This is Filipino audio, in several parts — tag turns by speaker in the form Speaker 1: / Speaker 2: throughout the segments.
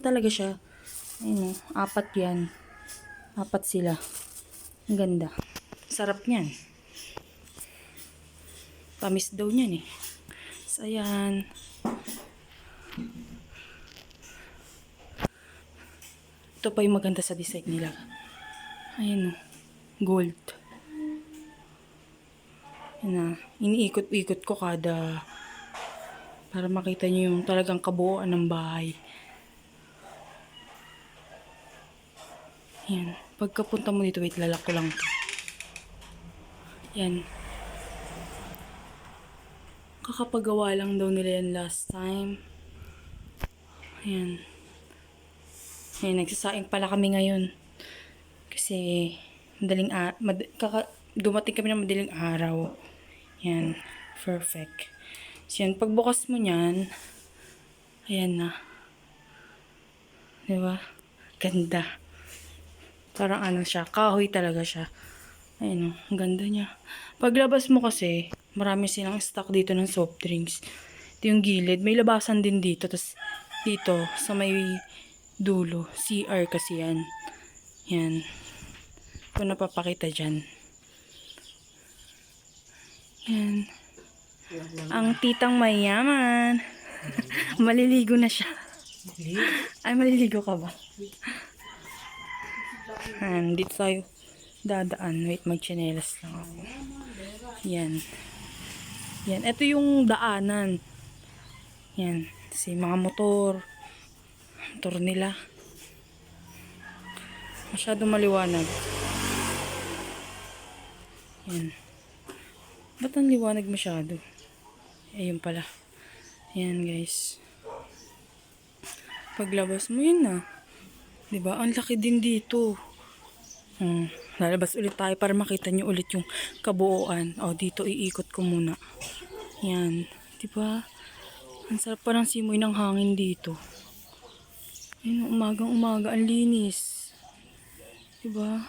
Speaker 1: talaga siya. Ayun, apat yan. Apat sila. Ang ganda. Sarap niyan. Tamis daw niyan eh. So, ayan. Ito pa yung maganda sa design nila. Ayan o. Gold. Ayan na. Iniikot-ikot ko kada para makita nyo yung talagang kabuuan ng bahay. Ayan. Pagkapunta mo dito, wait, lalak ko lang ito. Ayan. Kakapagawa lang daw nila yan last time. Ayan. Ayan, nagsasaing pala kami ngayon. Kasi, dumating kami ng madaling araw. Ayan. Perfect. So, yan. Pagbukas mo niyan, ayan na. Diba? Ganda. Parang ano siya, kahoy talaga siya. Ayan o, ang ganda niya. Paglabas mo kasi, marami silang stock dito ng soft drinks. Ito yung gilid. May labasan din dito. Tapos dito, sa may dulo. CR kasi yan. Yan. Ito napapakita dyan. Yan. Ang titang mayaman. Maliligo na siya. Ay, maliligo ka ba? Yan, dito tayo dadaan. Wait, mag-chinelas lang ako. Yan. Yan, ito yung daanan. Yan, kasi mga motor nila. Masyadong maliwanag. Yan. Ba't ang liwanag masyado? Ayun pala. Yan, guys. Paglabas mo yun na. Diba? Ang laki din dito. Lalabas ulit tayo para makita nyo ulit yung kabuuan. O, dito iikot ko muna. Yan. Diba? Ang sarap parang simoy ng hangin dito. Ayun, umagang-umaga. Ang linis. Diba?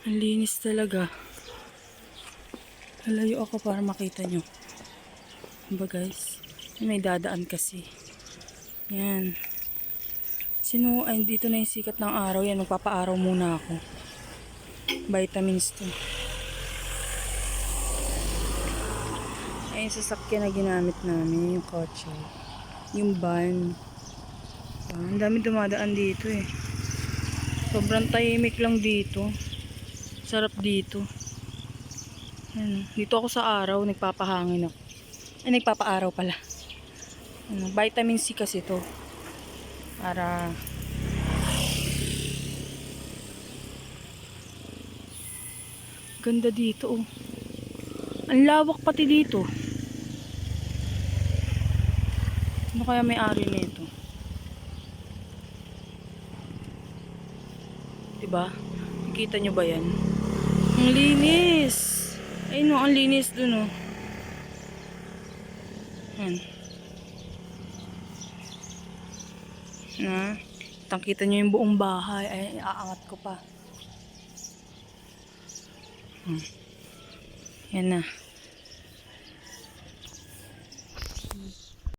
Speaker 1: Ang linis talaga. Lalayo ako para makita nyo. Diba, guys? May dadaan kasi. Yan. Ay, dito na yung sikat ng araw. Yan, magpapaaraw muna ako. Vitamins to. Ay, yung sasakyan na ginamit namin. Yung kotse. Yung van. Ang dami dumadaan dito eh. Sobrang tahimik lang dito. Sarap dito. Yan. Dito ako sa araw. Nagpapahangin ako. Ay, nagpapaaraw pala. Vitamin C kasi to. Para ganda dito oh. Ang lawak pati dito. Ano kaya may-ari nito? Diba? Nakita nyo ba yan? Ang linis. Ayun oh, ang linis dun oh. Yan. Na, kitang-kita nyo yung buong bahay. Ay, aangat ko pa. Yan na.